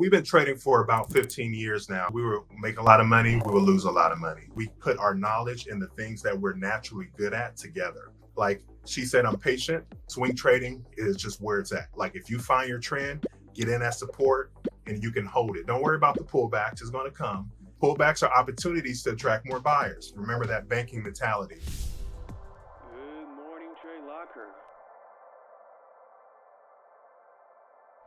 We've been trading for about 15 years now. We will make a lot of money, we will lose a lot of money. We put our knowledge and the things that we're naturally good at together. Like she said, I'm patient. Swing trading is just where it's at. Like if you find your trend, get in at support and you can hold it. Don't worry about the pullbacks, it's going to come. Pullbacks are opportunities to attract more buyers. Remember that banking mentality. Good morning, TradeLocker.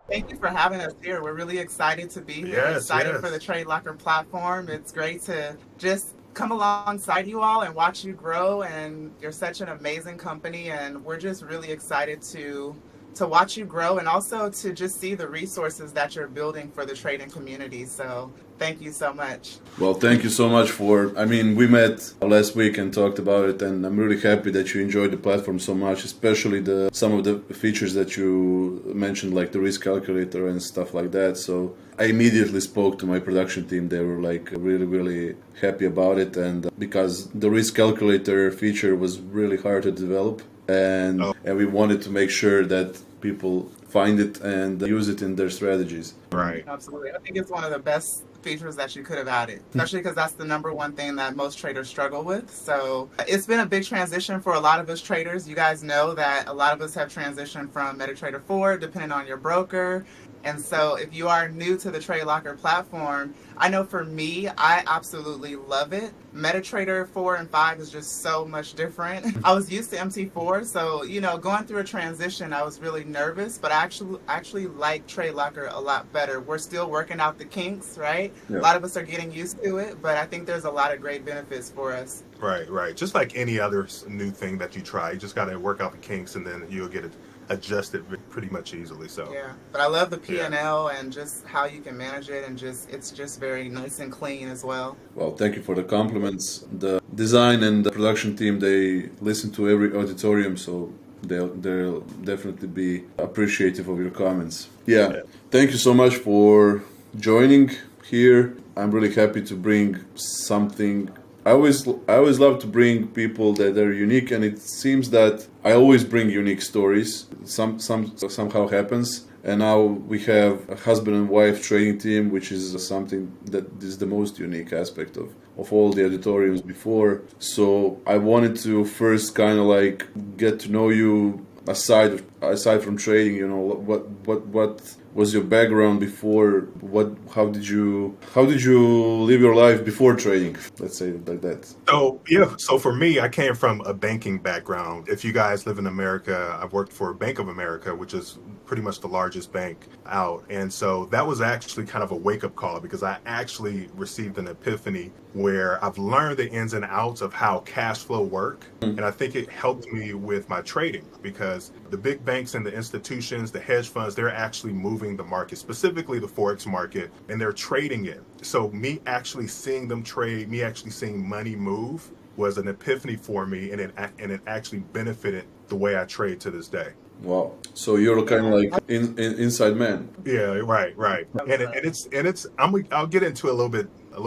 Thank you for having us here. We're really excited to be here. Yes, Excited yes. for the TradeLocker platform. It's great to just come alongside you all and watch you grow. And you're such an amazing company, and we're just really excited to watch you grow and also to just see the resources that you're building for the trading community. So thank you so much. Well, thank you so much we met last week and talked about it, and I'm really happy that you enjoyed the platform so much, especially some of the features that you mentioned, like the risk calculator and stuff like that. So I immediately spoke to my production team. They were like really, really happy about it, and because the risk calculator feature was really hard to develop, and we wanted to make sure that people find it and use it in their strategies. Right. Absolutely. I think it's one of the best features that you could have added, especially because that's the number one thing that most traders struggle with. So it's been a big transition for a lot of us traders. You guys know that a lot of us have transitioned from MetaTrader 4, depending on your broker. And so if you are new to the TradeLocker platform, I know for me, I absolutely love it. MetaTrader 4 and 5 is just so much different. I was used to MT4, so going through a transition, I was really nervous, but I actually like TradeLocker a lot better. We're still working out the kinks, right? Yeah. A lot of us are getting used to it, but I think there's a lot of great benefits for us. Right. Just like any other new thing that you try, you just got to work out the kinks and then you'll get it adjusted pretty much easily. So yeah, but I love the P&L and just how you can manage it, and it's just very nice and clean as well. Well, thank you for the compliments. The design and the production team, they listen to every auditorium, so they'll definitely be appreciative of your comments. Yeah. Thank you so much for joining here. I'm really happy to bring something. I always love to bring people that are unique, and it seems that I always bring unique stories. Somehow happens, and now we have a husband and wife trading team, which is something that is the most unique aspect of all the auditoriums before. So I wanted to first kind of like get to know you aside from trading. What was your background before? How did you live your life before trading? Let's say it like that. So for me, I came from a banking background. If you guys live in America, I've worked for Bank of America, which is pretty much the largest bank out. And so that was actually kind of a wake-up call, because I actually received an epiphany where I've learned the ins and outs of how cash flow work. And I think it helped me with my trading, because the big banks and the institutions, the hedge funds, they're actually moving the market, specifically the forex market, and they're trading it. So me actually seeing them trade, me actually seeing money move was an epiphany for me, and it actually benefited the way I trade to this day. Wow! So you're kind of like inside man. Yeah, right. I'll get into it a little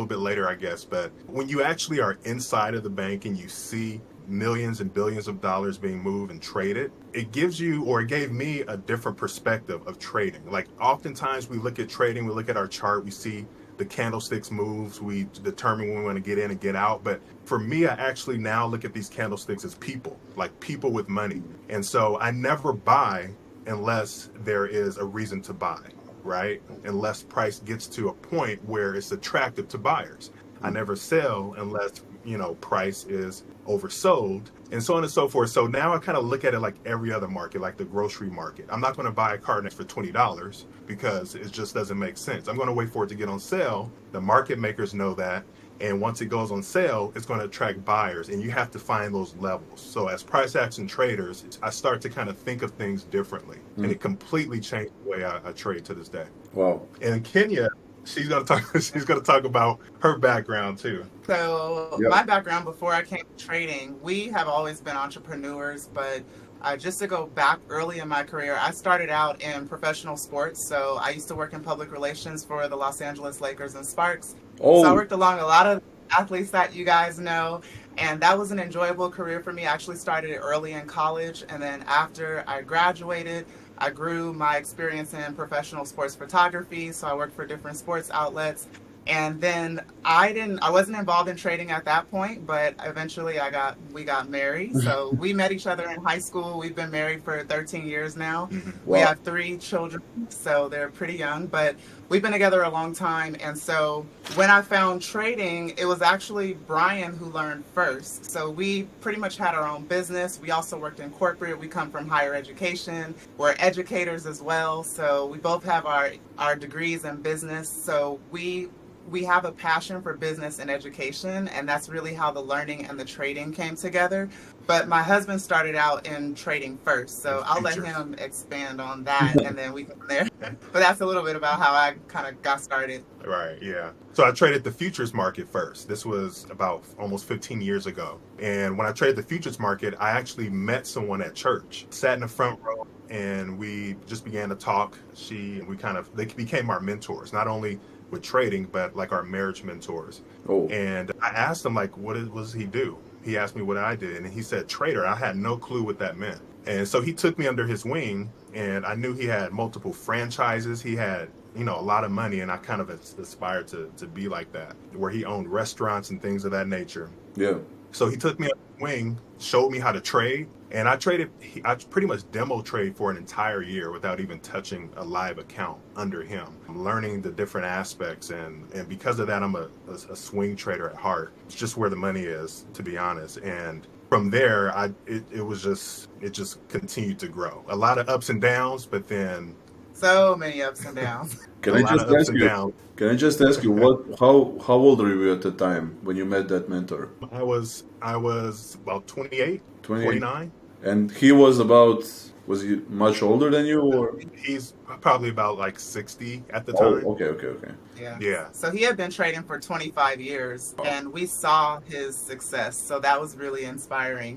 bit later, I guess. But when you actually are inside of the bank and you see millions and billions of dollars being moved and traded, it gave me a different perspective of trading. Like oftentimes we look at trading, we look at our chart, we see the candlesticks moves, we determine when we want to get in and get out. But for me, I actually now look at these candlesticks as people, like people with money. And so I never buy unless there is a reason to buy, right? Unless price gets to a point where it's attractive to buyers. I never sell unless, price is oversold, and so on and so forth. So now I kind of look at it like every other market, like the grocery market. I'm not going to buy a carton for $20 because it just doesn't make sense. I'm going to wait for it to get on sale. The market makers know that. And once it goes on sale, it's going to attract buyers, and you have to find those levels. So as price action traders, I start to kind of think of things differently, and it completely changed the way I trade to this day. Wow. And Kenya, she's going to talk about her background too. So my background before I came to trading, we have always been entrepreneurs, but just to go back early in my career, I started out in professional sports. So I used to work in public relations for the Los Angeles Lakers and Sparks. So I worked along a lot of athletes that you guys know, and that was an enjoyable career for me. I actually started it early in college, and then after I graduated, I grew my experience in professional sports photography, so I worked for different sports outlets. And then I wasn't involved in trading at that point, but eventually we got married. So we met each other in high school. We've been married for 13 years now. We Wow. have 3 children, so they're pretty young, but we've been together a long time. And so when I found trading, it was actually Brian who learned first. So we pretty much had our own business. We also worked in corporate. We come from higher education. We're educators as well. So we both have our degrees in business. So we have a passion for business and education, and that's really how the learning and the trading came together. But my husband started out in trading first, so I'll let Futures. him expand on that, and then we can from there. But that's a little bit about how I kind of got started. Right, yeah. So I traded the futures market first. This was about almost 15 years ago. And when I traded the futures market, I actually met someone at church, sat in the front row, and we just began to talk. They became our mentors, not only with trading, but like our marriage mentors. Oh, And I asked him, like, what does he do? He asked me what I did, and he said trader. I had no clue what that meant. And so he took me under his wing, and I knew he had multiple franchises. He had, a lot of money, and I kind of aspired to be like that, where he owned restaurants and things of that nature. yeah. So he took me under his wing, showed me how to trade, and I pretty much demo trade for an entire year without even touching a live account under him. I'm learning the different aspects, and because of that, I'm a swing trader at heart. It's just where the money is, to be honest. And from there, it just continued to grow. A lot of ups and downs, but then So many ups and downs. Can a I lot just of ups ask and you? downs. Can I just ask you how old are you at the time when you met that mentor? I was about 28, 28. 29. And was he much older than you or? He's probably about like 60 at the Oh, time. okay. Yeah. Yeah. So he had been trading for 25 years, and we saw his success. So that was really inspiring.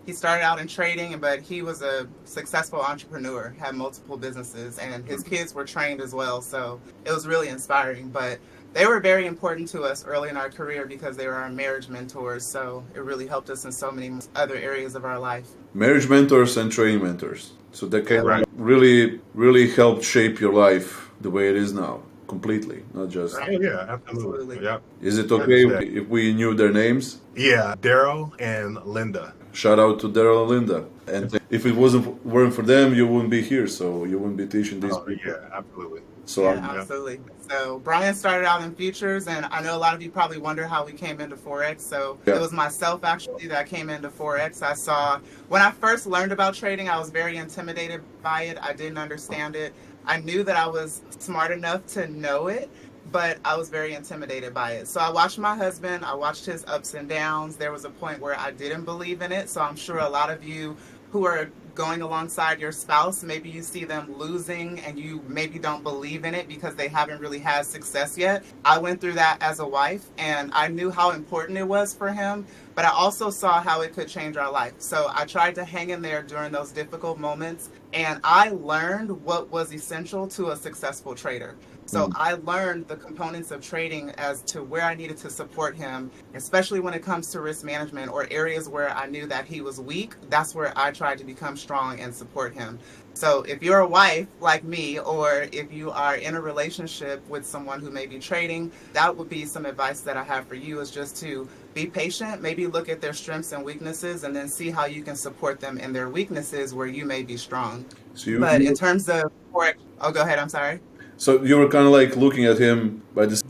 He started out in trading, but he was a successful entrepreneur, had multiple businesses, and his kids were trained as well. So it was really inspiring. But they were very important to us early in our career because they were our marriage mentors. So it really helped us in so many other areas of our life. Marriage mentors and training mentors. So that kind Right. of really, really helped shape your life the way it is now, completely, not just. Oh, yeah, absolutely. Absolutely. Yep. Is it okay if we knew their names? Yeah, Daryl and Linda. Shout out to Daryl and Linda. And if it weren't for them, you wouldn't be here, so you wouldn't be teaching these Oh, people. yeah, absolutely. So Yeah, absolutely. So Brian started out in futures, and I know a lot of you probably wonder how we came into forex. So Yeah. it was myself actually that came into forex. I saw when I first learned about trading, I was very intimidated by it. I didn't understand it. I knew that I was smart enough to know it, but I was very intimidated by it. So I watched my husband, I watched his ups and downs. There was a point where I didn't believe in it. So I'm sure a lot of you who are going alongside your spouse, maybe you see them losing and you maybe don't believe in it because they haven't really had success yet. I went through that as a wife, and I knew how important it was for him, but I also saw how it could change our life. So I tried to hang in there during those difficult moments, and I learned what was essential to a successful trader. So I learned the components of trading as to where I needed to support him, especially when it comes to risk management or areas where I knew that he was weak. That's where I tried to become strong and support him. So if you're a wife like me, or if you are in a relationship with someone who may be trading, that would be some advice that I have for you, is just to be patient, maybe look at their strengths and weaknesses, and then see how you can support them in their weaknesses where you may be strong. So But in terms of forex, oh, go ahead. I'm sorry. So you were kind of like looking at him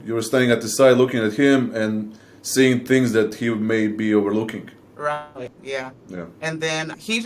you were standing at the side looking at him and seeing things that he may be overlooking. Right. Yeah. Yeah. And then he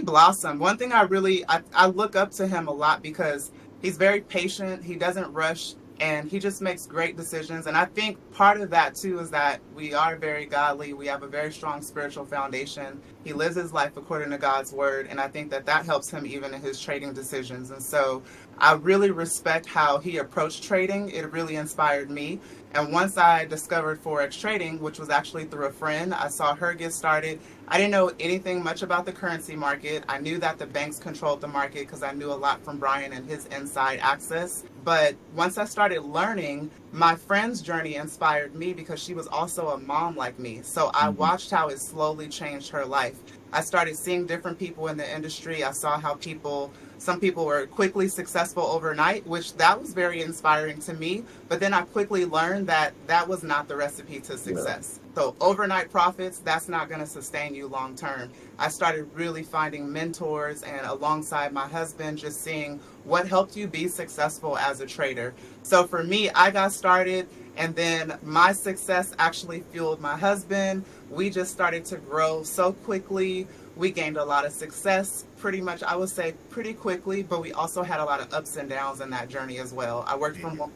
blossomed. One thing I look up to him a lot because he's very patient. He doesn't rush, and he just makes great decisions. And I think part of that too is that we are very godly. We have a very strong spiritual foundation. He lives his life according to God's word, and I think that helps him even in his trading decisions. And so I really respect how he approached trading. It really inspired me. And once I discovered forex trading, which was actually through a friend, I saw her get started. I didn't know anything much about the currency market. I knew that the banks controlled the market because I knew a lot from Brian and his inside access. But once I started learning, my friend's journey inspired me because she was also a mom like me. So I watched how it slowly changed her life. I started seeing different people in the industry. I saw how people Some people were quickly successful overnight, which that was very inspiring to me. But then I quickly learned that that was not the recipe to success. So overnight profits, that's not going to sustain you long term. I started really finding mentors, and alongside my husband, just seeing what helped you be successful as a trader. So for me, I got started, and then my success actually fueled my husband. We just started to grow so quickly. We gained a lot of success pretty much, I would say, pretty quickly, but we also had a lot of ups and downs in that journey as well.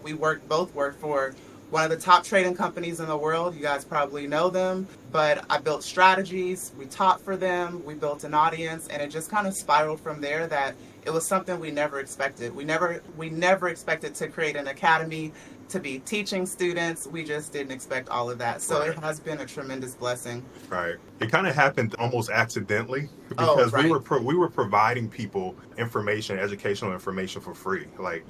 We both worked for one of the top trading companies in the world. You guys probably know them, but I built strategies, we taught for them, we built an audience, and it just kind of spiraled from there that it was something we never expected. We never expected to create an academy, to be teaching students. We just didn't expect all of that. So It has been a tremendous blessing. Right. It kind of happened almost accidentally because right. we were providing people information, educational information for free, like,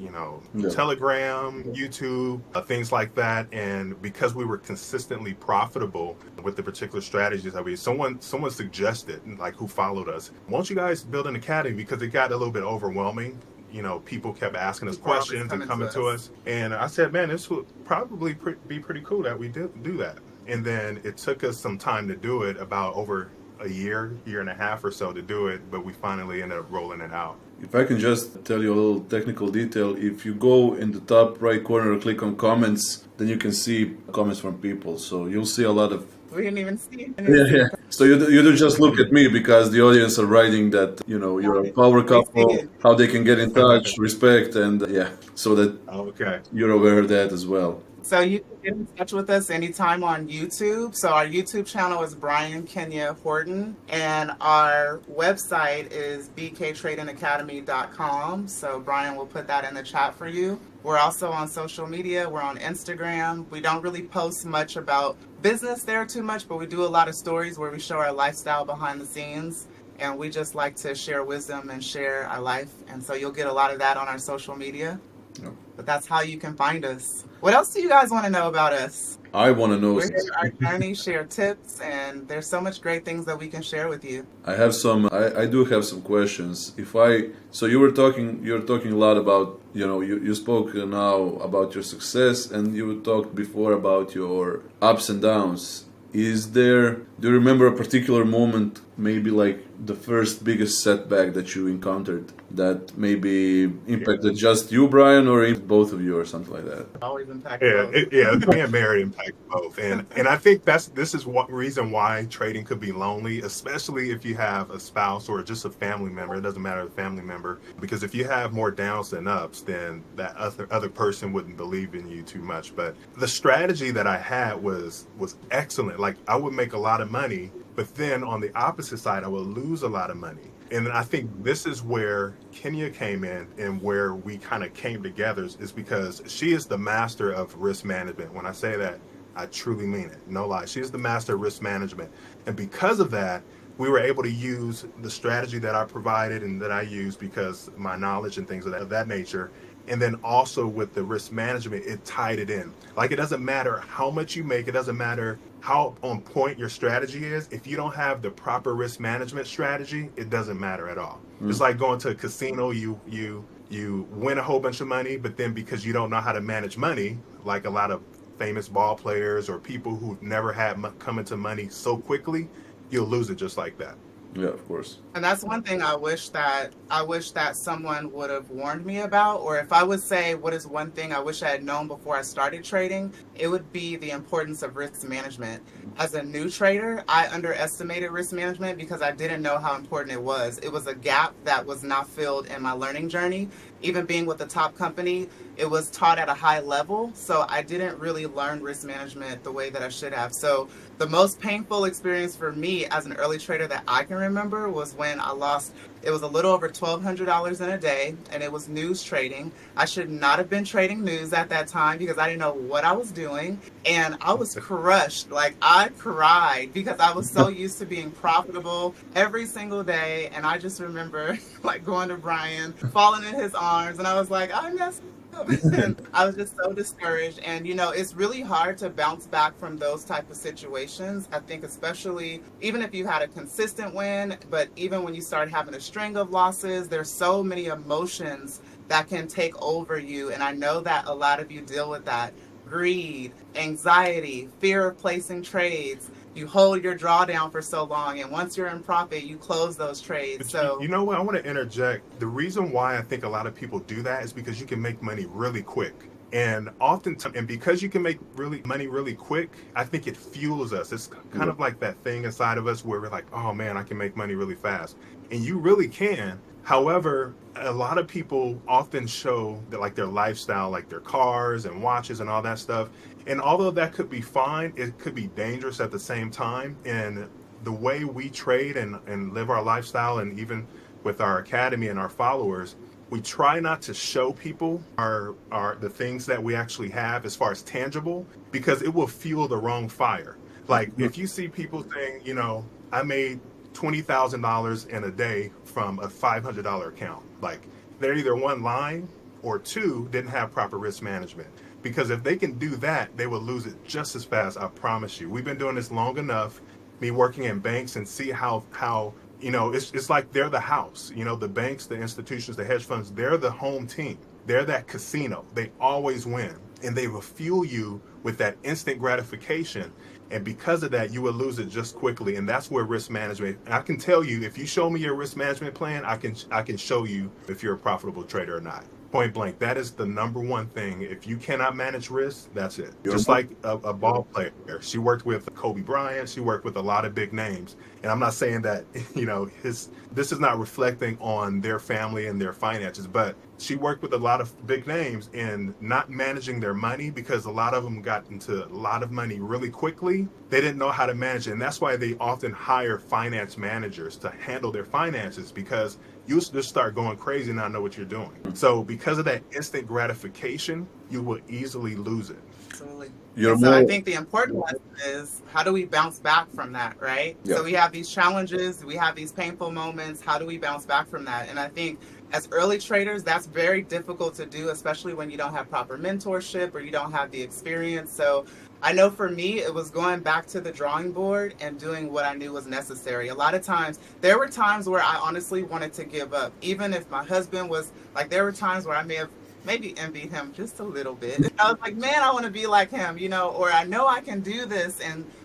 Telegram, YouTube, things like that. And because we were consistently profitable with the particular strategies that someone suggested, like who followed us, why don't you guys build an academy? Because it got a little bit overwhelming. People kept asking us questions and coming to us. And I said, man, this would probably be pretty cool that we do that. And then it took us some time to do it, about over a year and a half or so to do it, but we finally ended up rolling it out. If I can just tell you a little technical detail, if you go in the top right corner, click on comments, then you can see comments from people. So you'll see a lot of... We didn't even see. Yeah. So you do just look at me because the audience are writing that, you're a power couple, how they can get in touch, respect, and so that you're aware of that as well. So you can get in touch with us anytime on YouTube. So our YouTube channel is Brian and Kenya Horton, and our website is bktradingacademy.com. So Brian will put that in the chat for you. We're also on social media. We're on Instagram. We don't really post much about business there too much, but we do a lot of stories where we show our lifestyle behind the scenes. And we just like to share wisdom and share our life. And so you'll get a lot of that on our social media. Yep. But that's how you can find us. What else do you guys want to know about us? I want to know. We're here our journey, share tips, and there's so much great things that we can share with you. I do have some questions. So you're talking a lot about, you spoke now about your success, and you talked before about your ups and downs. Do you remember a particular moment, maybe like the first biggest setback that you encountered that maybe impacted just you, Brian, or both of you or something like that? Always impacted both. Me and Mary impact both. And I think this is one reason why trading could be lonely, especially if you have a spouse or just a family member. It doesn't matter the family member, because if you have more downs than ups, then that other person wouldn't believe in you too much. But the strategy that I had was excellent. Like, I would make a lot of money, but then on the opposite side, I would lose a lot of money. And I think this is where Kenya came in, and where we kind of came together, is because she is the master of risk management. When I say that, I truly mean it. No lie. She is the master of risk management. And because of that, we were able to use the strategy that I provided and that I use because my knowledge and things of that nature. And then also with the risk management, it tied it in. Like, it doesn't matter how much you make. It doesn't matter how on point your strategy is. If you don't have the proper risk management strategy, it doesn't matter at all. It's like going to a casino. You win a whole bunch of money, but then because you don't know how to manage money, like a lot of famous ball players or people who've never had come into money so quickly, you'll lose it just like that. Yeah, of course. And that's one thing I wish that someone would have warned me about, or if I would say what is one thing I wish I had known before I started trading, it would be the importance of risk management. As a new trader, I underestimated risk management because I didn't know how important it was. It was a gap that was not filled in my learning journey. Even being with the top company, it was taught at a high level, so I didn't really learn risk management the way that I should have. So the most painful experience for me as an early trader that I can remember was when I lost, it was a little over $1,200 in a day, and it was news trading. I should not have been trading news at that time because I didn't know what I was doing, and I was crushed. Like, I cried because I was so used to being profitable every single day, and I just remember like going to Brian, falling in his arms, and I was like, I miss And I was just so discouraged. And, it's really hard to bounce back from those type of situations. I think especially even if you had a consistent win, but even when you start having a string of losses, there's so many emotions that can take over you. And I know that a lot of you deal with that. Greed, anxiety, fear of placing trades. You hold your drawdown for so long, and once you're in profit, you close those trades. But So you know what? I want to interject. The reason why I think a lot of people do that is because you can make money really quick. And oftentimes, and because you can make money really quick, I think it fuels us. It's kind of like that thing inside of us where we're like, oh man, I can make money really fast. And you really can. However, a lot of people often show that like their lifestyle, like their cars and watches and all that stuff. And although that could be fine, it could be dangerous at the same time. And the way we trade and live our lifestyle, and even with our academy and our followers, we try not to show people our the things that we actually have as far as tangible, because it will fuel the wrong fire. Like if you see people saying, I made $20,000 in a day from a $500 account, like they're either one lying or two didn't have proper risk management. Because if they can do that, they will lose it just as fast. I promise you. We've been doing this long enough, me working in banks, and see how it's like they're the house. The banks, the institutions, the hedge funds, they're the home team. They're that casino. They always win. And they will fuel you with that instant gratification. And because of that, you will lose it just quickly. And that's where risk management, and I can tell you, if you show me your risk management plan, I can show you if you're a profitable trader or not. Point blank, that is the number one thing. If you cannot manage risk, that's it. Just like a ball player. She worked with Kobe Bryant. She worked with a lot of big names. And I'm not saying that, this is not reflecting on their family and their finances, but she worked with a lot of big names in not managing their money, because a lot of them got into a lot of money really quickly. They didn't know how to manage it. And that's why they often hire finance managers to handle their finances, because you just start going crazy and not know what you're doing. So because of that instant gratification, you will easily lose it. absolutely. And so I think the important lesson is, how do we bounce back from that, right? Yeah. So we have these challenges, we have these painful moments. How do we bounce back from that? And I think as early traders, that's very difficult to do, especially when you don't have proper mentorship or you don't have the experience. So I know for me, it was going back to the drawing board and doing what I knew was necessary. A lot of times, there were times where I honestly wanted to give up. Even if my husband was, like, there were times where I may have maybe envied him just a little bit. I was like, man, I want to be like him, or I know I can do this.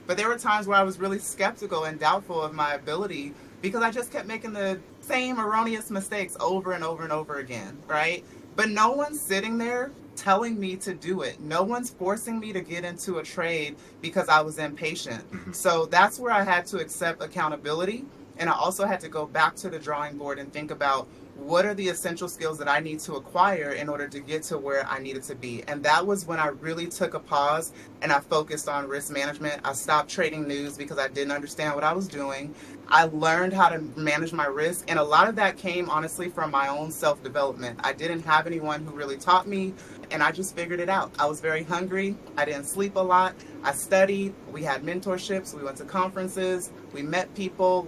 But there were times where I was really skeptical and doubtful of my ability, because I just kept making the same erroneous mistakes over and over and over again, right? But no one's sitting there telling me to do it. No one's forcing me to get into a trade because I was impatient. So that's where I had to accept accountability. And I also had to go back to the drawing board and think about, what are the essential skills that I need to acquire in order to get to where I needed to be? And that was when I really took a pause and I focused on risk management. I stopped trading news because I didn't understand what I was doing. I learned how to manage my risk. And a lot of that came, honestly, from my own self-development. I didn't have anyone who really taught me, and I just figured it out. I was very hungry. I didn't sleep a lot. I studied. We had mentorships. We went to conferences. We met people.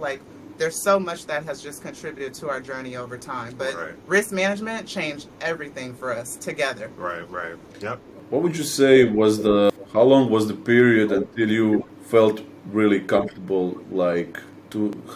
There's so much that has just contributed to our journey over time. But risk management changed everything for us together. Right. Yep. What would you say how long was the period until you felt really comfortable,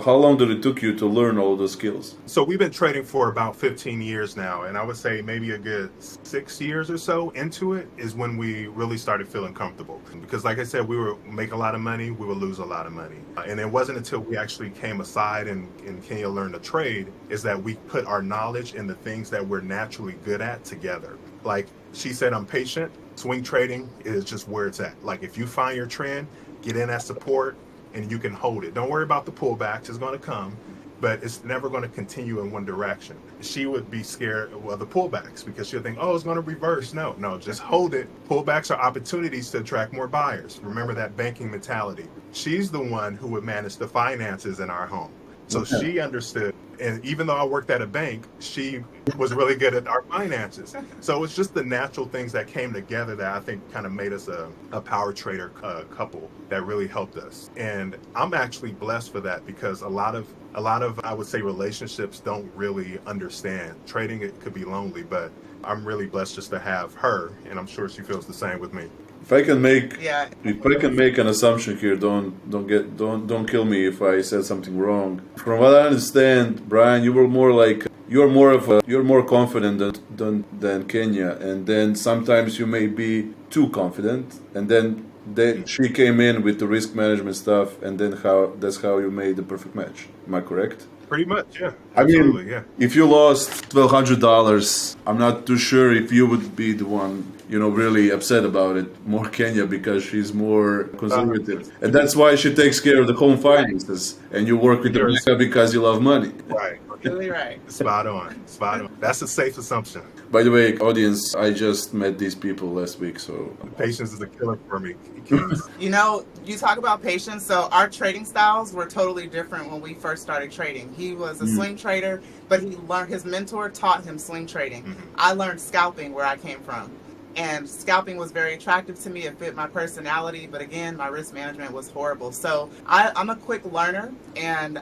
how long did it took you to learn all the skills? So we've been trading for about 15 years now, and I would say maybe a good 6 years or so into it is when we really started feeling comfortable. Because like I said, we would make a lot of money, we would lose a lot of money. And it wasn't until we actually came aside and Kenya learned to trade is that we put our knowledge and the things that we're naturally good at together. Like she said, I'm patient. Swing trading is just where it's at. Like if you find your trend, get in at support, and you can hold it. Don't worry about the pullbacks. It's going to come, but it's never going to continue in one direction. She would be scared of the pullbacks because she'll think, oh, it's going to reverse. No, just hold it. Pullbacks are opportunities to attract more buyers. Remember that banking mentality. She's the one who would manage the finances in our home. So she understood. And even though I worked at a bank, she was really good at our finances. So it's just the natural things that came together that I think kind of made us a power trader couple that really helped us. And I'm actually blessed for that, because a lot of I would say relationships don't really understand trading. It could be lonely, but I'm really blessed just to have her, and I'm sure she feels the same with me. If I can make Yeah. if I can make an assumption here, don't kill me if I said something wrong. From what I understand, Brian, you're more confident than Kenya, and then sometimes you may be too confident, and then she came in with the risk management stuff, and then that's how you made the perfect match. Am I correct? Pretty much, yeah. I Absolutely, mean, yeah. if you lost $1,200, I'm not too sure if you would be the one, really upset about it. More Kenya because she's more conservative, and that's why she takes care of the home finances, and you work with Yes. Rebecca because you love money. Right. Really right. Spot on. Spot on. That's a safe assumption. By the way, audience, I just met these people last week, so Patience is a killer for me. You know, you talk about patience. So our trading styles were totally different when we first started trading. He was a swing trader, but his mentor taught him swing trading. I learned scalping where I came from. And scalping was very attractive to me. It fit my personality, but again, my risk management was horrible. So I'm a quick learner, and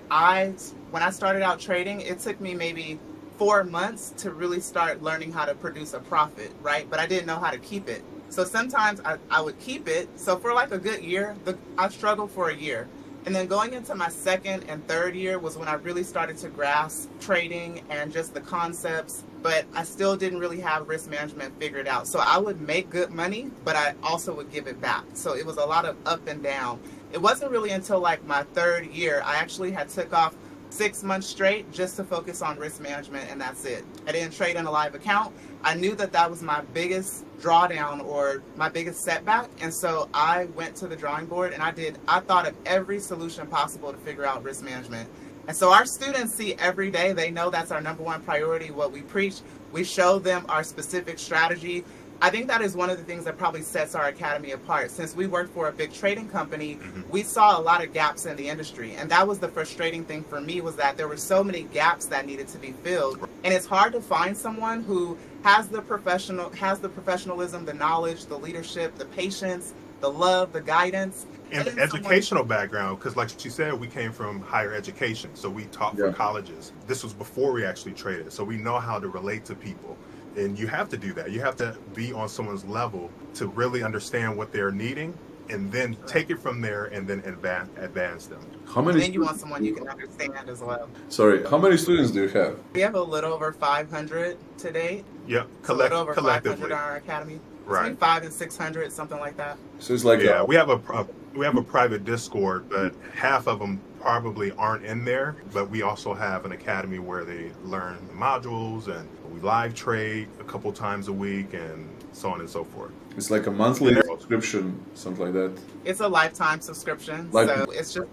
when I started out trading, it took me maybe 4 months to really start learning how to produce a profit, right? But I didn't know how to keep it. So sometimes I would keep it. So for like a good year, I struggled for a year. And then going into my second and third year was when I really started to grasp trading and just the concepts, but I still didn't really have risk management figured out. So I would make good money, but I also would give it back. So it was a lot of up and down. It wasn't really until like my third year, I actually had took off 6 months straight just to focus on risk management, and that's it. I didn't trade in a live account. I knew that was my biggest drawdown or my biggest setback, and so I went to the drawing board and I thought of every solution possible to figure out risk management. And so our students see every day, they know that's our number one priority, what we preach. We show them our specific strategy. I think that is one of the things that probably sets our academy apart. Since we work for a big trading company, we saw a lot of gaps in the industry. And that was the frustrating thing for me, was that there were so many gaps that needed to be filled. And it's hard to find someone who has the professionalism, the knowledge, the leadership, the patience, the love, the guidance. And the educational background, because like she said, we came from higher education. So we taught for colleges. This was before we actually traded. So we know how to relate to people. And you have to do that. You have to be on someone's level to really understand what they're needing, and then take it from there and then advance them. How many? And then you want someone you can understand as well. Sorry, how many students do you have? We have a little over 500 today. Yep, A little over 500 collectively. in our academy. Right. Between 500 and 600, something like that. So it's like Yeah, we have a private Discord, but half of them probably aren't in there. But we also have an academy where they learn modules, and we live trade a couple times a week, and so on and so forth. it's like a monthly subscription, something like that. It's a lifetime subscription. So it's just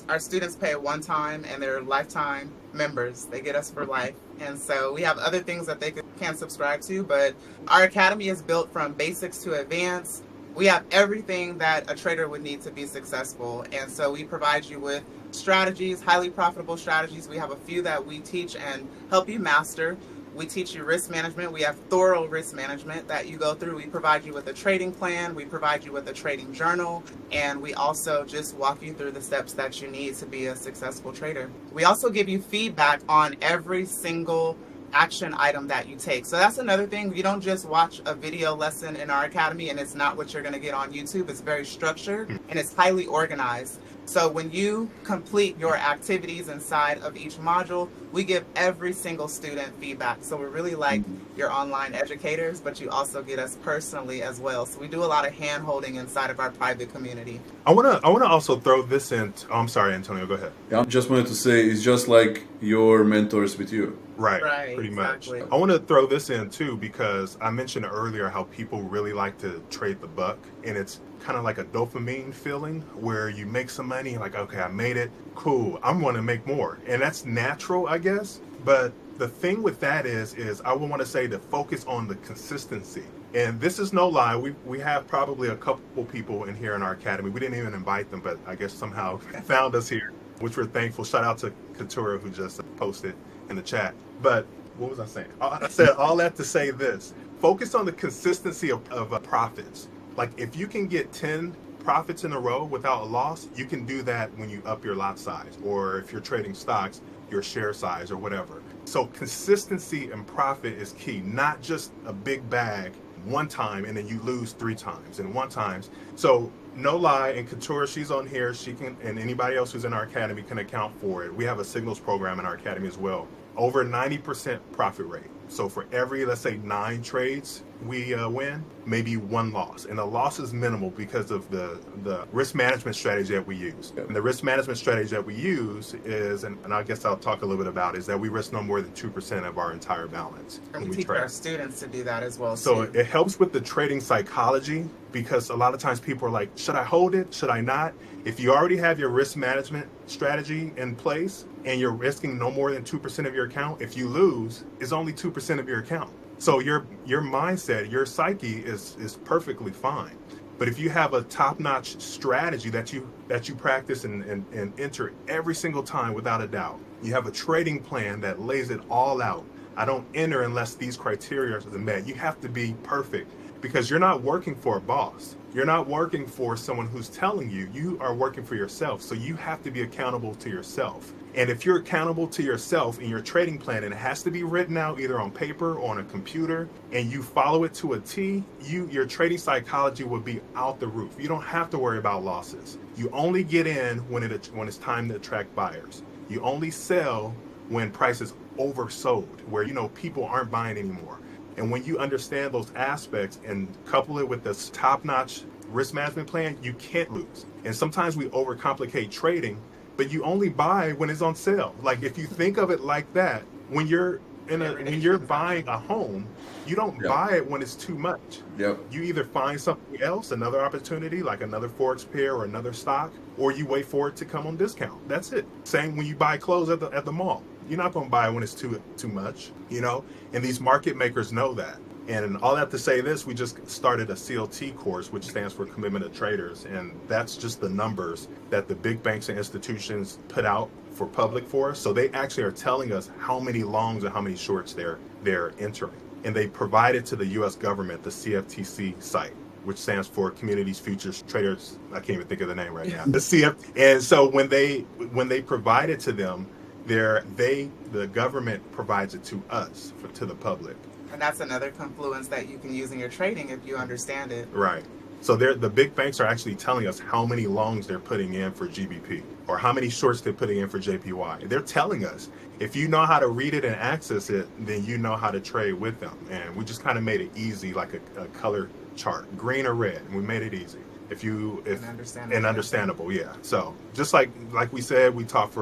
our students pay one time, and they're lifetime members. They get us for life. And so we have other things that they can subscribe to, but our academy is built from basics to advanced. We have everything that a trader would need to be successful. And so we provide you with strategies, highly profitable strategies. We have a few that we teach and help you master. We teach you risk management. We have thorough risk management that you go through. We provide you with a trading plan. We provide you with a trading journal. And we also just walk you through the steps that you need to be a successful trader. We also give you feedback on every single action item that you take. So that's another thing. You don't just watch a video lesson in our academy and it's not what you're going to get on YouTube. It's very structured and it's highly organized. So when you complete your activities inside of each module, we give every single student feedback. So we're really like your online educators, but you also get us personally as well. So we do a lot of hand holding inside of our private community. I wanna also throw this in. I'm sorry, Antonio, go ahead. Yeah, I just wanted to say it's just like your mentors with you. Right, pretty exactly. much. I want to throw this in too, because I mentioned earlier how people really like to trade the buck, and it's kind of like a dopamine feeling where you make some money, like, okay, I made it, cool, I'm going to make more. And that's natural, I guess. But the thing with that is I would want to say to focus on the consistency. And this is no lie. We have probably a couple people in here in our academy. We didn't even invite them, but I guess somehow found us here, which we're thankful. Shout out to Katura, who just posted in the chat. But what was I saying? I said all that to say this. Focus on the consistency of profits. Like if you can get 10 profits in a row without a loss, you can do that when you up your lot size, or if you're trading stocks, your share size or whatever. So consistency and profit is key, not just a big bag one time and then you lose 3 times and one times. So no lie, and Couture, she's on here, she can, and anybody else who's in our academy can account for it. We have a signals program in our academy as well. Over 90% profit rate. So for every, let's say 9 trades we win, maybe 1 loss. And the loss is minimal because of the risk management strategy that we use. And the risk management strategy that we use is, and I guess I'll talk a little bit about, is that we risk no more than 2% of our entire balance. And we teach our students to do that as well. So too. it helps with the trading psychology, because a lot of times people are like, should I hold it? Should I not? If you already have your risk management strategy in place and you're risking no more than 2% of your account, if you lose, it's only 2% of your account. So your mindset, your psyche is perfectly fine. But if you have a top-notch strategy that you practice and enter every single time without a doubt, you have a trading plan that lays it all out. I don't enter unless these criteria are met. You have to be perfect, because you're not working for a boss. You're not working for someone who's telling you. You are working for yourself. So you have to be accountable to yourself. And if you're accountable to yourself in your trading plan, and it has to be written out either on paper or on a computer, and you follow it to a T, your trading psychology will be out the roof. You don't have to worry about losses. You only get in when it's time to attract buyers. You only sell when price is oversold, where people aren't buying anymore. And when you understand those aspects and couple it with this top-notch risk management plan, you can't lose. And sometimes we overcomplicate trading, but you only buy when it's on sale. Like, if you think of it like that, when you're buying a home, you don't buy it when it's too much. Yep. You either find something else, another opportunity, like another forex pair or another stock, or you wait for it to come on discount. That's it. Same when you buy clothes at the mall. You're not going to buy it when it's too much, and these market makers know that. And all that to say this, we just started a CLT course, which stands for Commitment of Traders. And that's just the numbers that the big banks and institutions put out for public for us. So they actually are telling us how many longs and how many shorts they're entering. And they provide it to the U.S. government, the CFTC site, which stands for Communities Futures Traders. I can't even think of the name right now. The CF. And so when they provide it to them, the government provides it to us, to the public. And that's another confluence that you can use in your trading if you understand it. Right. So the big banks are actually telling us how many longs they're putting in for GBP or how many shorts they're putting in for JPY. They're telling us. If you know how to read it and access it, then you know how to trade with them. And we just kind of made it easy, like a color chart, green or red. And we made it easy. Understandable, yeah. So just like we said, we taught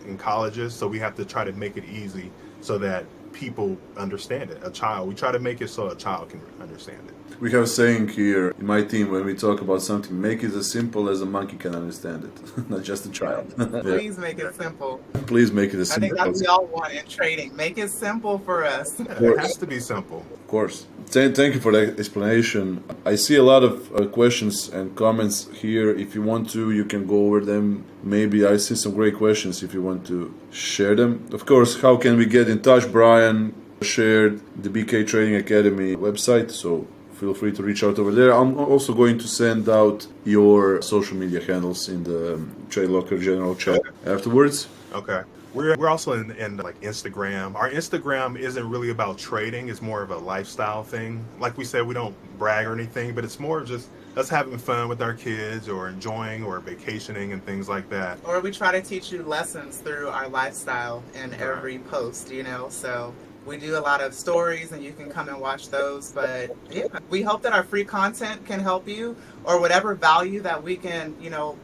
in colleges, so we have to try to make it easy so that people understand it. We try to make it so a child can understand it. We have a saying here in my team when we talk about something, make it as simple as a monkey can understand it, not just a child. Please make it simple. Please make it as simple. I think that's what we all want in trading. Make it simple for us. It has to be simple. Of course. Thank you for that explanation. I see a lot of questions and comments here. If you want to, you can go over them. Maybe I see some great questions if you want to share them. Of course, how can we get in touch? Brian shared the BK Trading Academy website, so feel free to reach out over there. I'm also going to send out your social media handles in the TradeLocker general chat afterwards. Okay. We're also in like Instagram. Our Instagram isn't really about trading. It's more of a lifestyle thing. Like we said, we don't brag or anything, but it's more just us having fun with our kids or enjoying or vacationing and things like that. Or we try to teach you lessons through our lifestyle in every post, so we do a lot of stories and you can come and watch those. But yeah, we hope that our free content can help you, or whatever value that we can,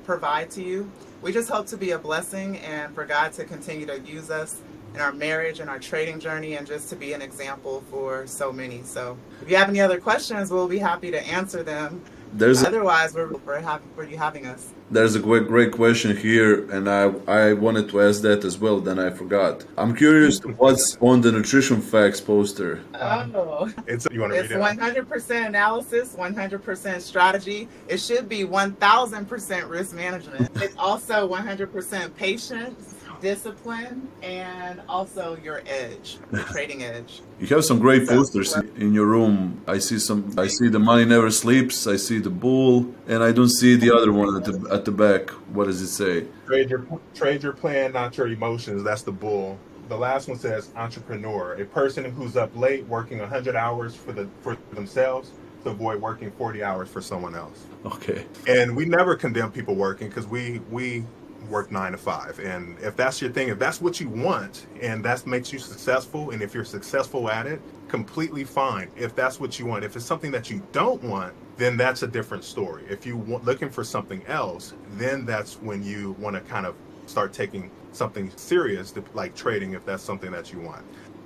provide to you. We just hope to be a blessing and for God to continue to use us in our marriage and our trading journey, and just to be an example for so many. So if you have any other questions, we'll be happy to answer them. Otherwise, we're happy for you having us. There's a great question here, and I wanted to ask that as well, then I forgot. I'm curious what's on the nutrition facts poster. Oh, you want to read it? 100% analysis, 100% strategy. It should be 1,000% risk management. It's also 100% patience, discipline, and also your edge, your trading edge. You have some great posters in your room. I see the money never sleeps. I see the bull, and I don't see the other one at the back. What does it say? Trade your plan, not your emotions. That's the bull. the last one says entrepreneur, a person who's up late working 100 hours for themselves to avoid working 40 hours for someone else. Okay. And we never condemn people working because we work 9 to 5. And if that's your thing, if that's what you want and that makes you successful, and if you're successful at it, completely fine. If that's what you want, if it's something that you don't want, then that's a different story. If you want looking for something else, then that's when you want to kind of start taking something serious, like trading, if that's something that you want.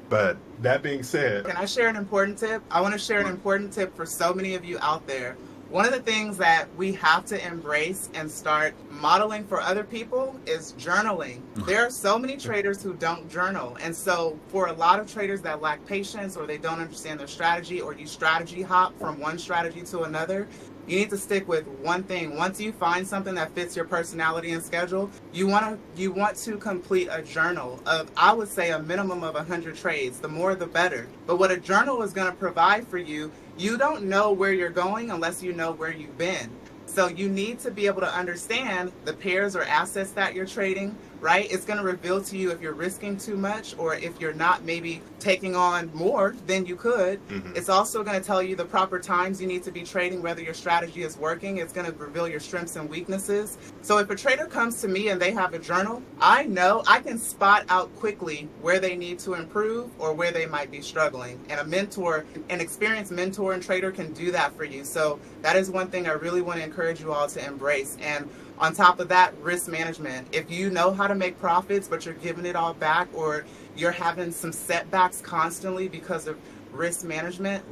But that being said, can I share an important tip? I want to share an important tip for so many of you out there. One of the things that we have to embrace and start modeling for other people is journaling. There are so many traders who don't journal. And so for a lot of traders that lack patience, or they don't understand their strategy, or you strategy hop from one strategy to another, you need to stick with one thing. Once you find something that fits your personality and schedule, you want to complete a journal of, I would say, a minimum of 100 trades. The more, the better. But what a journal is going to provide for you, you don't know where you're going unless you know where you've been. So you need to be able to understand the pairs or assets that you're trading, right? It's going to reveal to you if you're risking too much or if you're not maybe taking on more than you could. It's also going to tell you the proper times you need to be trading, whether your strategy is working. It's going to reveal your strengths and weaknesses. So if a trader comes to me and they have a journal, I know I can spot out quickly where they need to improve or where they might be struggling. And a mentor, an experienced mentor and trader can do that for you. So that is one thing I really want to encourage you all to embrace. And on top of that, risk management. If you know how to make profits, but you're giving it all back, or you're having some setbacks constantly because of risk management,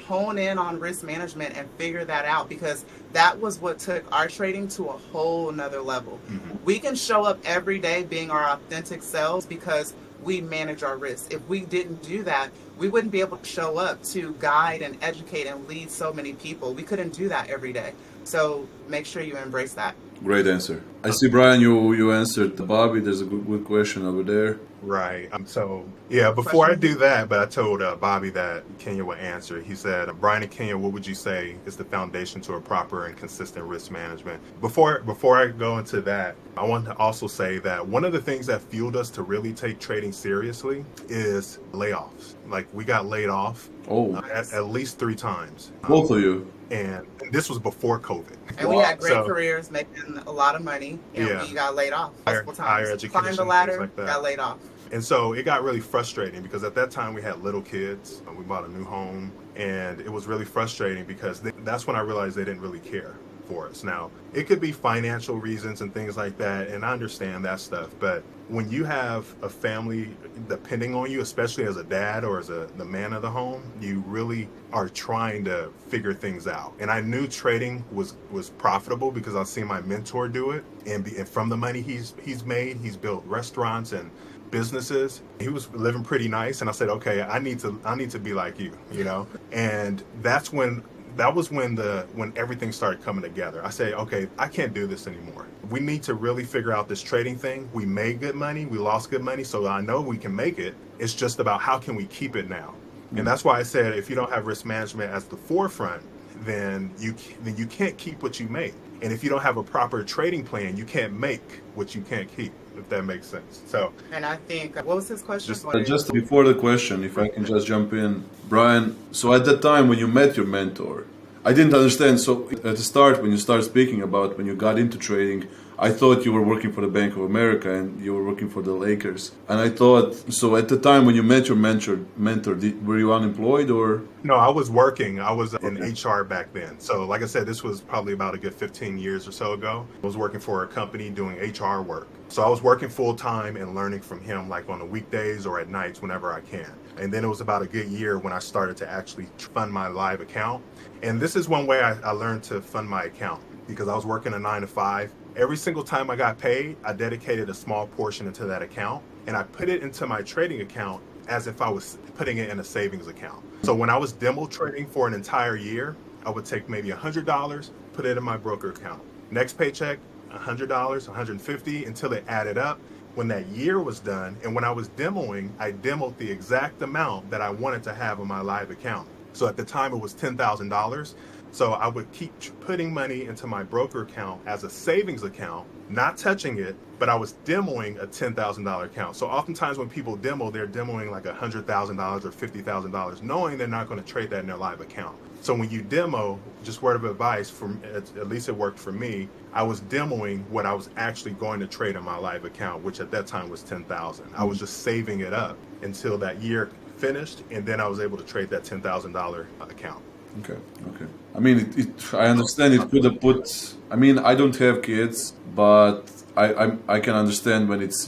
hone in on risk management and figure that out, because that was what took our trading to a whole nother level. We can show up every day being our authentic selves because we manage our risks. If we didn't do that, we wouldn't be able to show up to guide and educate and lead so many people. We couldn't do that every day. So make sure you embrace that. Great answer. I see, Brian, you answered Bobby. There's a good question over there. Right. Before I do that, but I told Bobby that Kenya would answer. He said, Brian and Kenya, what would you say is the foundation to a proper and consistent risk management? Before I go into that, I want to also say that one of the things that fueled us to really take trading seriously is layoffs. Like, we got laid off at least 3 times. Both of you. And this was before COVID. And we had great careers, making a lot of money, and we got laid off multiple times. Higher education, climbed the ladder, like that. got laid off. And so it got really frustrating because at that time we had little kids. We bought a new home, and it was really frustrating because that's when I realized they didn't really care for us. Now, it could be financial reasons and things like that, and I understand that stuff, but when you have a family depending on you, especially as a dad or as the man of the home, you really are trying to figure things out. And I knew trading was profitable because I've seen my mentor do it, and from the money he's made, he's built restaurants and businesses. He was living pretty nice, and I said, okay, I need to be like you, and that was when everything started coming together. I say, okay, I can't do this anymore. We need to really figure out this trading thing. We made good money, we lost good money, so I know we can make it. It's just about how can we keep it now. And that's why I said if you don't have risk management as the forefront, then you can't keep what you make. And if you don't have a proper trading plan, you can't make what you can't keep, if that makes sense. So, and I think, what was his question? Just before the question, if I can just jump in, Brian, so at that time when you met your mentor, I didn't understand. So at the start, when you started speaking about when you got into trading, I thought you were working for the Bank of America and you were working for the Lakers. And I thought, so at the time when you met your mentor, were you unemployed or? No, I was working. I was in HR back then. So like I said, this was probably about a good 15 years or so ago. I was working for a company doing HR work. So I was working full time and learning from him, like on the weekdays or at nights whenever I can. And then it was about a good year when I started to actually fund my live account. And this is one way I learned to fund my account, because I was working a 9 to 5. Every single time I got paid, I dedicated a small portion into that account, and I put it into my trading account as if I was putting it in a savings account. So when I was demo trading for an entire year, I would take maybe $100, put it in my broker account. Next paycheck, $100, $150, until it added up. When that year was done, and when I was demoing, I demoed the exact amount that I wanted to have on my live account. So at the time it was $10,000. So I would keep putting money into my broker account as a savings account, not touching it, but I was demoing a $10,000 account. So oftentimes when people demo, they're demoing like $100,000 or $50,000, knowing they're not going to trade that in their live account. So when you demo, just word of advice, from at least it worked for me, I was demoing what I was actually going to trade in my live account, which at that time was 10,000. I was just saving it up until that year finished, and then I was able to trade that $10,000 account. Okay. I mean, I understand it could have put. I mean, I don't have kids, but I can understand when it's,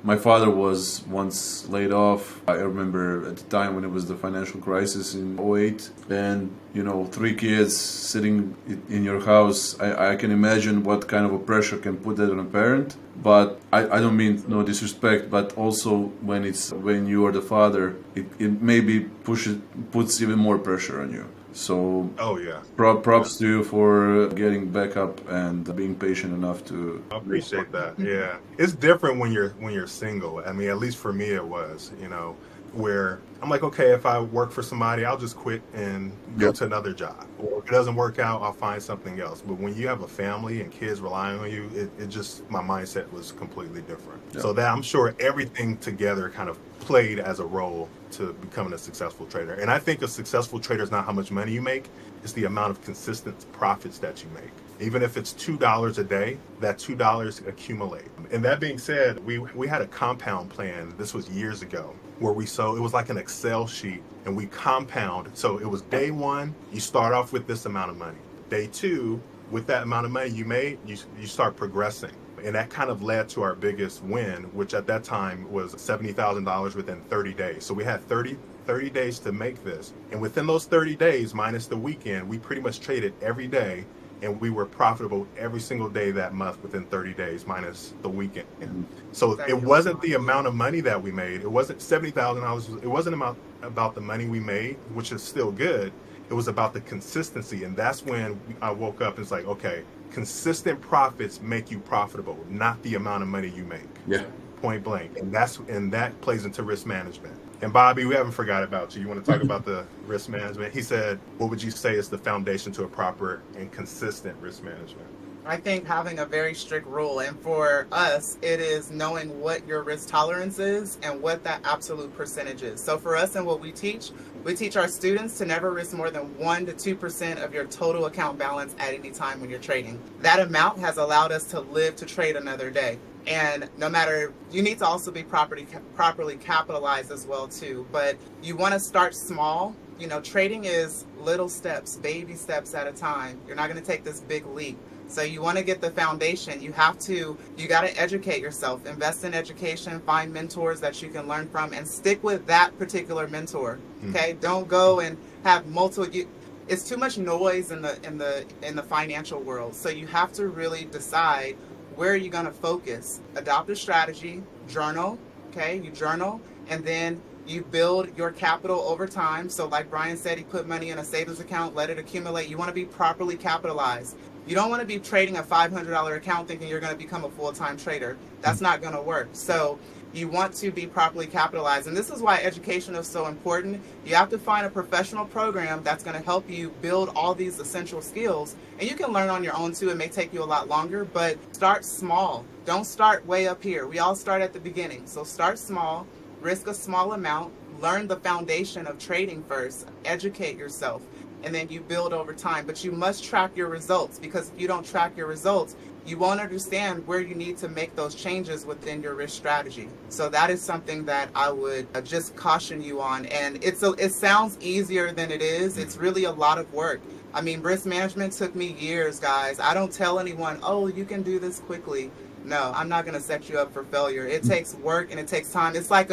my father was once laid off. I remember at the time when it was the financial crisis in '08, and 3 kids sitting in your house. I can imagine what kind of a pressure can put that on a parent. But I don't mean no disrespect, but also when you are the father, it maybe puts even more pressure on you. So, oh yeah, props to you for getting back up and being patient enough to. I appreciate that. Yeah, it's different when you're single. I mean, at least for me, it was. Where I'm like, okay, if I work for somebody, I'll just quit and go to another job. Or if it doesn't work out, I'll find something else. But when you have a family and kids relying on you, it just, my mindset was completely different. Yeah. So that I'm sure everything together kind of played as a role to becoming a successful trader. And I think a successful trader is not how much money you make, it's the amount of consistent profits that you make. Even if it's $2 a day, that $2 accumulate. And that being said, we had a compound plan, this was years ago, where it was like an Excel sheet, and we compound. So it was day 1, you start off with this amount of money. Day 2, with that amount of money you made, you start progressing. And that kind of led to our biggest win, which at that time was $70,000 within 30 days. So we had 30 days to make this. And within those 30 days, minus the weekend, we pretty much traded every day. And we were profitable every single day that month within 30 days, minus the weekend. So it wasn't the amount of money that we made. It wasn't $70,000. It wasn't about the money we made, which is still good. It was about the consistency. And that's when I woke up and it's like, okay, consistent profits make you profitable, not the amount of money you make. Yeah. Point blank. And that plays into risk management. And Bobby, we haven't forgot about you. You want to talk about the risk management? He said, what would you say is the foundation to a proper and consistent risk management? I think having a very strict rule, and for us, it is knowing what your risk tolerance is and what that absolute percentage is. So for us and what we teach our students to never risk more than 1 to 2% of your total account balance at any time when you're trading. That amount has allowed us to live to trade another day. And no matter, you need to also be properly capitalized as well too. But you want to start small. Trading is little steps, baby steps at a time. You're not going to take this big leap. So you want to get the foundation. You got to educate yourself, invest in education, find mentors that you can learn from, and stick with that particular mentor. Okay, don't go and have multiple. It's too much noise in the financial world. So you have to really decide where are you going to focus. Adopt a strategy, journal. Okay, you journal, and then you build your capital over time. So like Brian said, he put money in a savings account, let it accumulate. You want to be properly capitalized. You don't want to be trading a $500 account thinking you're going to become a full-time trader. That's not going to work. So you want to be properly capitalized. And this is why education is so important. You have to find a professional program that's going to help you build all these essential skills. And you can learn on your own too. It may take you a lot longer, but start small. Don't start way up here. We all start at the beginning. So start small, risk a small amount, learn the foundation of trading first, educate yourself, and then you build over time. But you must track your results, because if you don't track your results, you won't understand where you need to make those changes within your risk strategy. So that is something that I would just caution you on. And it sounds easier than it is. It's really a lot of work. I mean, risk management took me years, guys. I don't tell anyone, oh, you can do this quickly. No, I'm not going to set you up for failure. It takes work and it takes time. It's like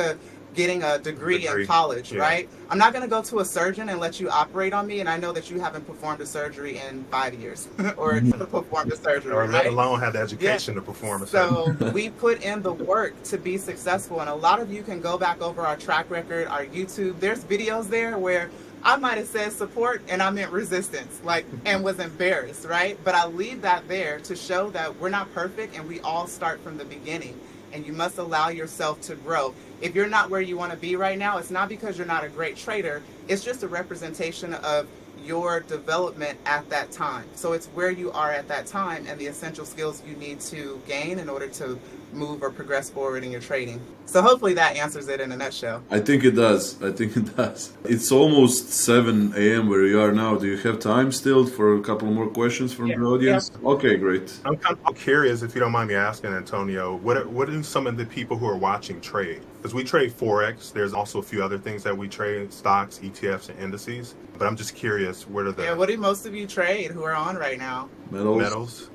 getting a degree in college, right? I'm not going to go to a surgeon and let you operate on me, and I know that you haven't performed a surgery in 5 years or performed a surgery, or let right? alone have the education to perform a surgery. So we put in the work to be successful, and a lot of you can go back over our track record, our YouTube. There's videos there where I might have said support and I meant resistance, and was embarrassed, right? But I leave that there to show that we're not perfect and we all start from the beginning, and you must allow yourself to grow. If you're not where you want to be right now, it's not because you're not a great trader. It's just a representation of your development at that time. So it's where you are at that time and the essential skills you need to gain in order to move or progress forward in your trading. So hopefully that answers it in a nutshell. I think it does. I think it does. It's almost 7 a.m. where you are now. Do you have time still for a couple more questions from the audience? Yeah. Okay, great. I'm kind of curious, if you don't mind me asking, Antonio, what do some of the people who are watching trade? Because we trade forex. There's also a few other things that we trade: stocks, ETFs, and indices. But I'm just curious, what are the Yeah, what do most of you trade who are on right now? metals?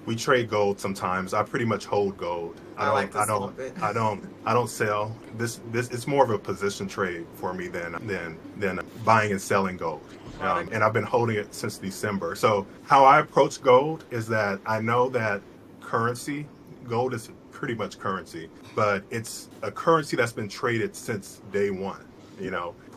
We trade gold sometimes. I pretty much hold gold. I don't I don't sell. This it's more of a position trade for me than buying and selling gold. And I've been holding it since December. So how I approach gold is that I know that gold is pretty much currency, but it's a currency that's been traded since day one.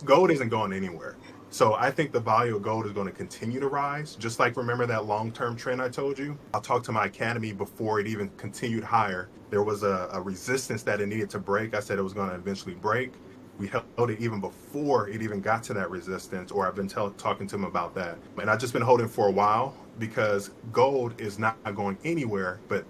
Gold isn't going anywhere. So I think the value of gold is going to continue to rise. Just like, remember that long-term trend I told you? I'll talk to my academy before it even continued higher. There was a resistance that it needed to break. I said it was going to eventually break. We held it even before it even got to that resistance, or I've been talking to him about that. And I've just been holding for a while because gold is not going anywhere, but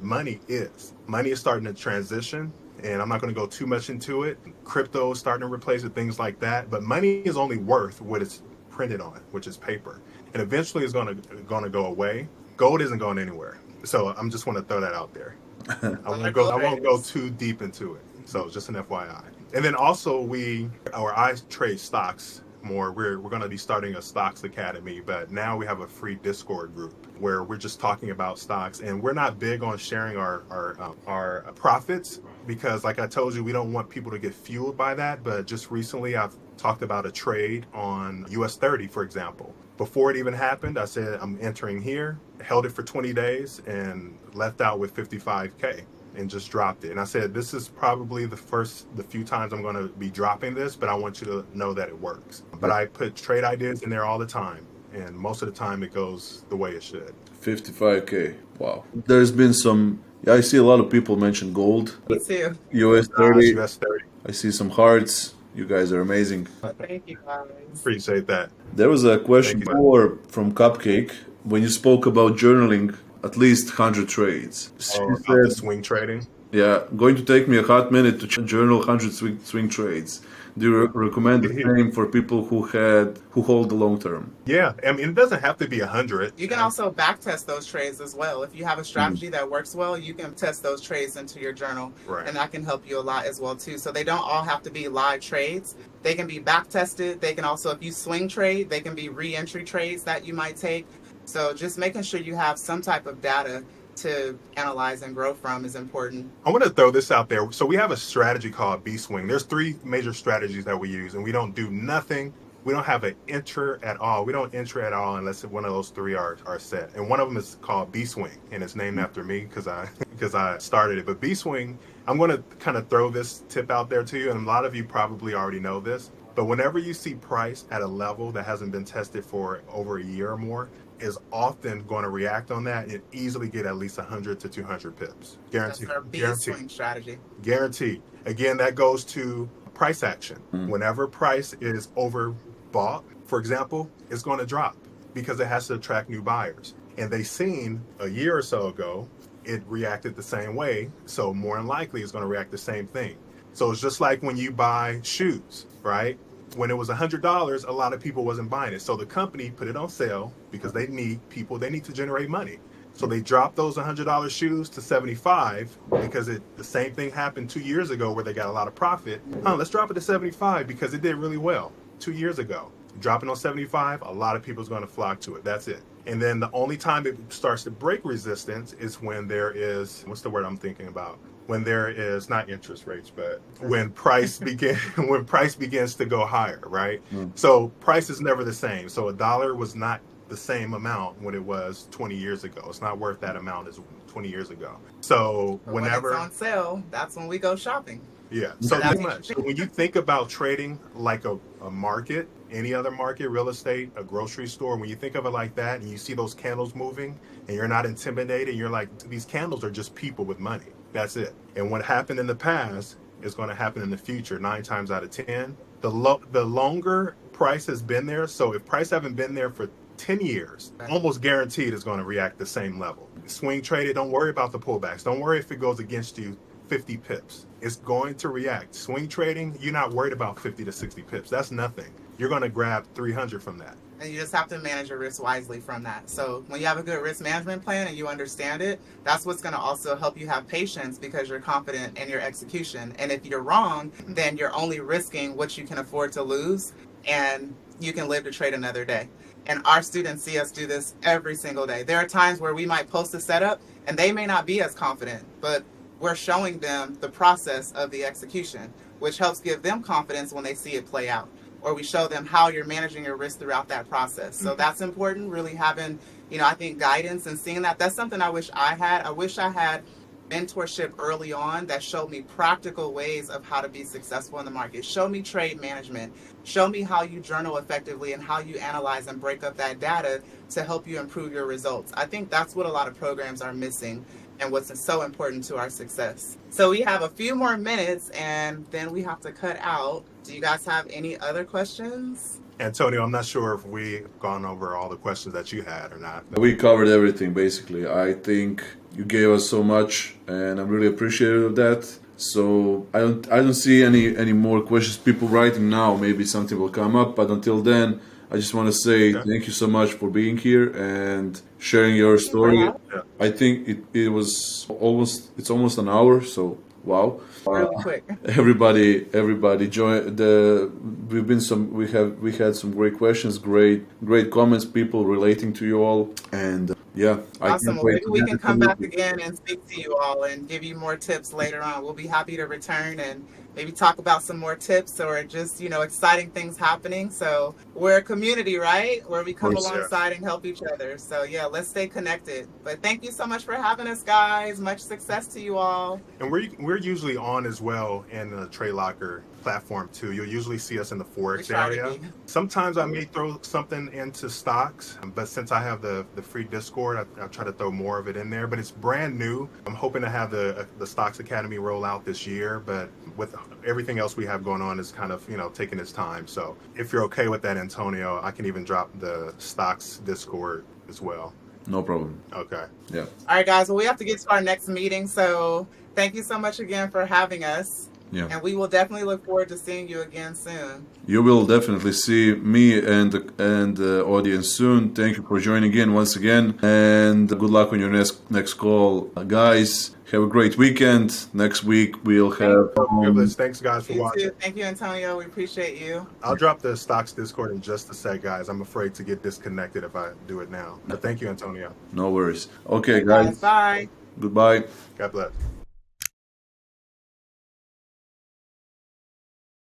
money is. Money is starting to transition. And I'm not going to go too much into it. Crypto is starting to replace it, things like that. But money is only worth what it's printed on, which is paper. And eventually it's going to go away. Gold isn't going anywhere. So I'm just want to throw that out there. I won't go too deep into it. So just an FYI. And then also I trade stocks more. We're going to be starting a stocks academy, but now we have a free Discord group where we're just talking about stocks, and we're not big on sharing our profits because, like I told you, we don't want people to get fueled by that. But just recently I've talked about a trade on US 30, for example. Before it even happened, I said I'm entering here, held it for 20 days and left out with 55K. And just dropped it. And I said, this is probably the few times I'm going to be dropping this, but I want you to know that it works. But I put trade ideas in there all the time. And most of the time it goes the way it should. 55K. Wow. There's been I see a lot of people mention gold. Me too. US 30. US 30. I see some hearts. You guys are amazing. Thank you, guys. Appreciate that. There was a question before from Cupcake when you spoke about journaling at least 100 trades. About the swing trading? Yeah, going to take me a hot minute to journal 100 swing trades. Do you recommend the same for people who hold the long term? Yeah, I mean, it doesn't have to be 100. You can also back test those trades as well. If you have a strategy that works well, you can test those trades into your journal, and that can help you a lot as well too. So they don't all have to be live trades. They can be back tested. They can also, if you swing trade, they can be re-entry trades that you might take. So just making sure you have some type of data to analyze and grow from is important. I want to throw this out there. So we have a strategy called B-Swing. There's 3 major strategies that we use, and we don't do nothing. We don't have an enter at all. We don't enter at all unless one of those 3 are set. And one of them is called B-Swing, and it's named after me because I started it. But B-Swing, I'm going to kind of throw this tip out there to you, and a lot of you probably already know this. But whenever you see price at a level that hasn't been tested for over a year or more, is often going to react on that and easily get at least 100 to 200 pips. Guaranteed. That's our B-Swing strategy. Guaranteed. Again, that goes to price action. Whenever price is overbought, for example, it's going to drop because it has to attract new buyers. And they seen a year or so ago, it reacted the same way. So more than likely, it's going to react the same thing. So it's just like when you buy shoes, right? When it was $100, a lot of people wasn't buying it. So the company put it on sale because they need to generate money. So they dropped those $100 shoes to $75 because the same thing happened 2 years ago where they got a lot of profit. Let's drop it to $75 because it did really well 2 years ago. Dropping on $75, a lot of people is going to flock to it. That's it. And then the only time it starts to break resistance is when there is, what's the word I'm thinking about? When there is not interest rates, but when price begins to go higher, right? So price is never the same. So $1 was not the same amount when it was 20 years ago. It's not worth that amount as 20 years ago. So whenever when it's on sale, that's when we go shopping. Yeah. So pretty much. So when you think about trading like a market, any other market, real estate, a grocery store, when you think of it like that and you see those candles moving and you're not intimidated, you're like, these candles are just people with money. That's it. And what happened in the past is going to happen in the future 9 times out of 10. The longer price has been there. So if price haven't been there for 10 years, almost guaranteed it's going to react the same level. Swing traded, don't worry about the pullbacks. Don't worry if it goes against you 50 pips. It's going to react. Swing trading, you're not worried about 50 to 60 pips. That's nothing. You're going to grab 300 from that. And you just have to manage your risk wisely from that. So when you have a good risk management plan and you understand it, that's what's going to also help you have patience because you're confident in your execution. And if you're wrong, then you're only risking what you can afford to lose, and you can live to trade another day. And our students see us do this every single day. There are times where we might post a setup and they may not be as confident, but we're showing them the process of the execution, which helps give them confidence when they see it play out. Or we show them how you're managing your risk throughout that process. So that's important, really having, I think guidance and seeing that. That's something I wish I had. I wish I had mentorship early on that showed me practical ways of how to be successful in the market. Show me trade management. Show me how you journal effectively and how you analyze and break up that data to help you improve your results. I think that's what a lot of programs are missing and what's so important to our success. So we have a few more minutes and then we have to cut out. Do you guys have any other questions? Antonio, I'm not sure if we've gone over all the questions that you had or not. We covered everything basically. I think you gave us so much, and I'm really appreciative of that. So I don't see any more questions. People writing now, maybe something will come up, but until then, I just want to say thank you so much for being here and sharing your story. Yeah. I think it's almost an hour, so wow. Really quick. Everybody join we had some great questions, great comments, people relating to you all, and Awesome. Well, maybe we can come back again and speak to you all and give you more tips later on. We'll be happy to return and maybe talk about some more tips or just, exciting things happening. So we're a community, right? Where we come alongside and help each other. So let's stay connected. But thank you so much for having us, guys. Much success to you all. And we're usually on as well in the TradeLocker platform too. You'll usually see us in the forex area. Sometimes I may throw something into stocks, but since I have the free Discord, I try to throw more of it in there. But it's brand new. I'm hoping to have the Stocks Academy roll out this year, but with everything else we have going on, is kind of taking its time. So if you're okay with that, Antonio, I can even drop the stocks Discord as well. No problem. Okay. Yeah. All right, guys. Well, we have to get to our next meeting. So thank you so much again for having us. Yeah. And we will definitely look forward to seeing you again soon. You will definitely see me and the audience soon. Thank you for joining in once again, and good luck on your next call, guys. Have a great weekend. Next week we'll have. Thanks, guys, for watching. Thank you, Antonio. We appreciate you. I'll drop the stocks Discord in just a sec, guys. I'm afraid to get disconnected if I do it now. But thank you, Antonio. No worries. Okay, guys. Bye. Goodbye. God bless.